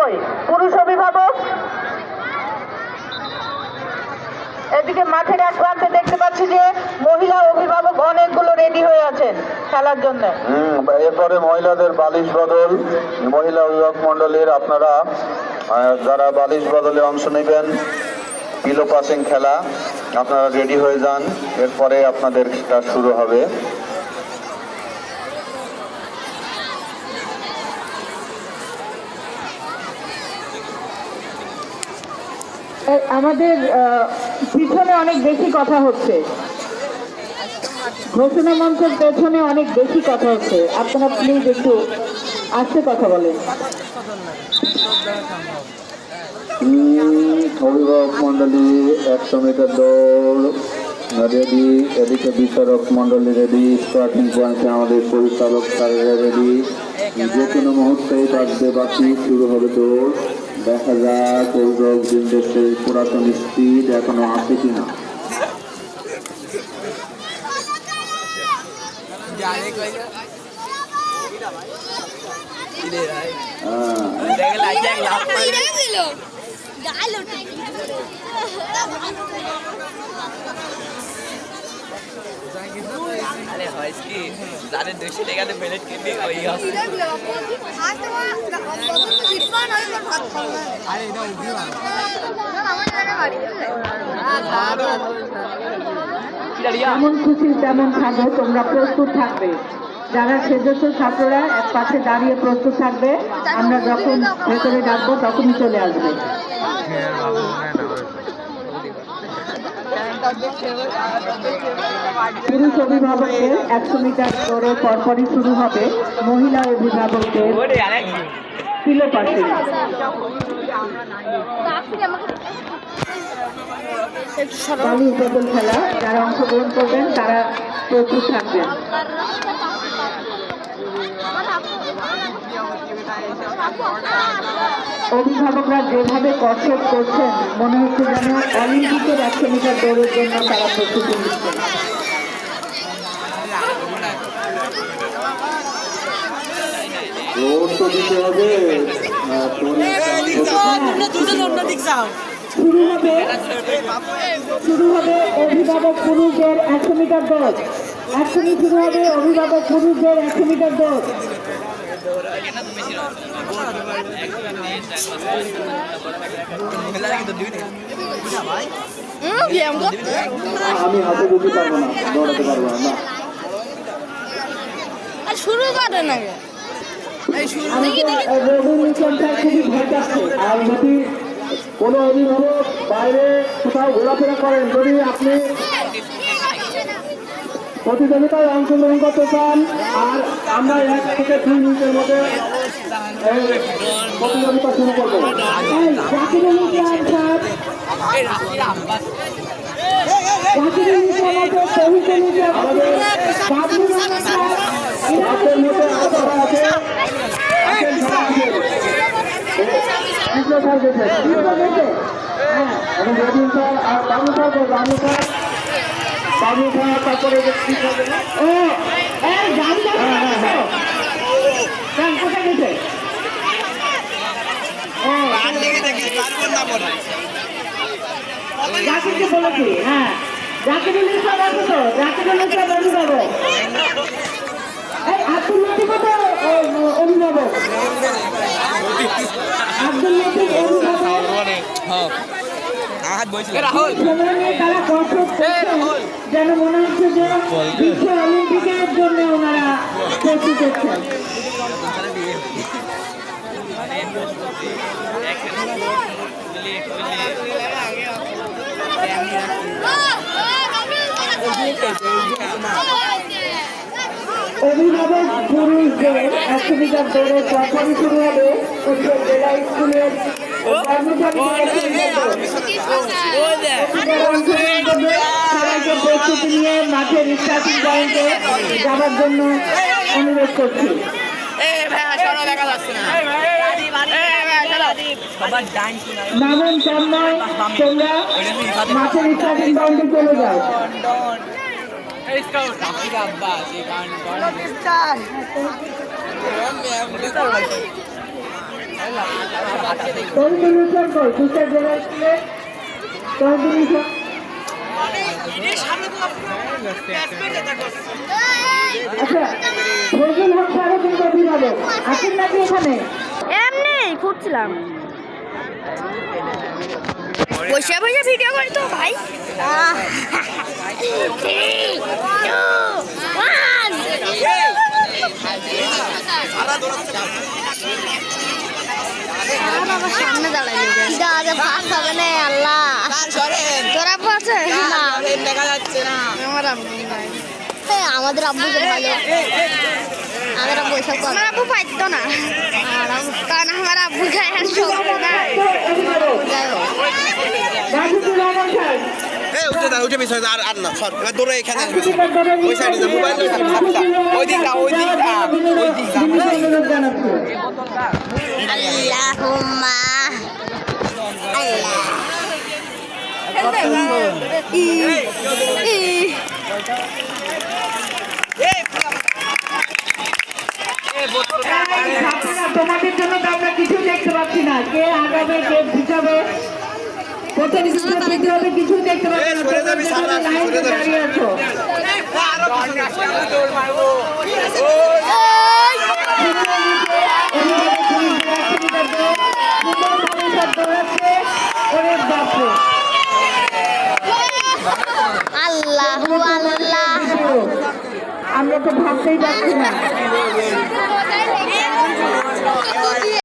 কই পুরুষ অভিভাবক? এদিকে মাঠের এক প্রান্তে দেখতে পাচ্ছি যে মহিলা অভিভাবক অনেকগুলো রেডি হয়ে আছেন খেলার জন্য। এরপরে মহিলাদের বালিশ বদল, মহিলা অভিভাবক মন্ডলীর আপনারা যারা বালিশ বদলে অংশ নেবেন, পিলো পাসিং খেলা, আপনারা রেডি হয়ে যান, এরপরে আপনাদের কাজ শুরু হবে। আমাদের পিছনে অনেক বেশি কথা হচ্ছে, ঘোষণা মঞ্চের পেছনে অনেক বেশি কথা হচ্ছে, আপনারা প্লিজ একটু আস্তে কথা বলেন। অভিভাবক মন্ডলী 100 মিটার দৌড় রেডি, এদিকে বিচারক মন্ডলী রেডি, স্টার্টিং পয়েন্টে আমাদের পরিচালক স্যারেরা রেডি, যে কোনো মুহূর্তেই বাজবে বাকি, শুরু হবে দৌড়। দেখা যাক অভিভাবক বৃন্দের পুরাতন স্পিড এখনো আছে কিনা। अरे भाई इसकी ज़्यादा 200 टका तो मिनट के लिए वही है। যেমন খুশি তেমন থাকবে, তোমরা প্রস্তুত থাকবে। যারা সেজস্ব ছাত্ররা এক পাশে দাঁড়িয়ে প্রস্তুত থাকবে, আমরা যখন ভেতরে ডাকবো তখনই চলে আসবে। পুরুষ অভিভাবকদের 100 মিটার দৌড়ের পরপরই শুরু হবে মহিলা অভিভাবকদের পিলো পাসিং। বালিশ বদল খেলা, যারা অংশগ্রহণ করবেন তারা প্রস্তুত থাকবেন। অভিভাবকরা যেভাবে কসরত করছেন মনে হচ্ছে যেন অলিম্পিকের 100 মিটার দৌড়ের জন্য তারা প্রস্তুতি নিচ্ছেন। শুরু হবে অভিভাবক পুরুষদের 100 মিটার দৌড়। এখনই শুরু হবে অভিভাবক পুরুষদের 100 মিটার দৌড়। আমি হাতে দিতে পারবো না, দৌড়াতে পারবো না। শুরু করে না, খুবই ভয় পাচ্ছে। আর যদি কোনো অভিভাবক বাইরে কোথাও ঘোরাফেরা করেন, যদি আপনি প্রতিযোগিতায় অংশগ্রহণ করতে চান, আর আমরা 1 থেকে 2 মিনিটের মধ্যে প্রতিযোগিতা শুরু করবো। তারপরে জাকিরকে বলেছি, হ্যাঁ জাকিরুল ইসলাম আছে তো, জাকিরুল ইসলাম অভিভাবক, এই আব্দুল লতিফ তো অভিভাবক, আব্দুল লতিফ অভিভাবক। তারা কসরত করছেন, যেন মনে হচ্ছে যে বিশ্ব অলিম্পিকের জন্য ওনারা প্রস্তুত হচ্ছেন। অভিভাবক পুরুষদের 100 মিটার দৌড়ের পরপরই শুরু হবে উত্তর জেলা স্কুলের সবাইকে প্রস্তুতি নিয়ে মাঠের স্টার্টিং পয়েন্টে যাবার জন্য অনুরোধ করছি। মামুন তন্ময়, তোমরা মাঠের স্টার্টিং পয়েন্টে চলে যাও। তহবিল উৎসব কর কুষ্টিয়া জেলা স্কুলে তহবিল উৎসব। আচ্ছা ফজল হক স্যারও কিন্তু অভিভাবক আছেন নাকি এখানে? এমনি ঘুরছিলাম, বসে বসে ভিডিও করি তো ভাই। সামনে দাঁড়াইলে ভাত খাবে না আল্লাহ। তোর আব্বু আছে না? দেখা যাচ্ছে না। আমার আব্বু নাই। আমাদের আব্বু ভালো, আমার আব্বু এসব আমার আব্বু পাইতো না, কারণ আমার আব্বু খায় আর সব নাই। রাজুদুর রহমান স্যার উঠে পিছনে আর না সর এবার দৌড়ে এখানে আসবে ওই সাইডে যা মোবাইল ওই দিক যা ওই দিক যা ওই দিক যা অনুরোধ জানাচ্ছি। আল্লাহুম্মা আল্লাহ ছাত্ররা তোমাদের জন্য তো আমরা কিছু দেখতে পাচ্ছি না, কে আগাবে কে পিছাবে প্রতিনিধিত্ব দিতে হবে, কিছু দেখতে পাচ্ছি না। তোমরা যেভাবে লাইনে দাঁড়িয়ে আছো আল্লাহু আল্লাহ আমরা তো ভাবতেই পারছি না।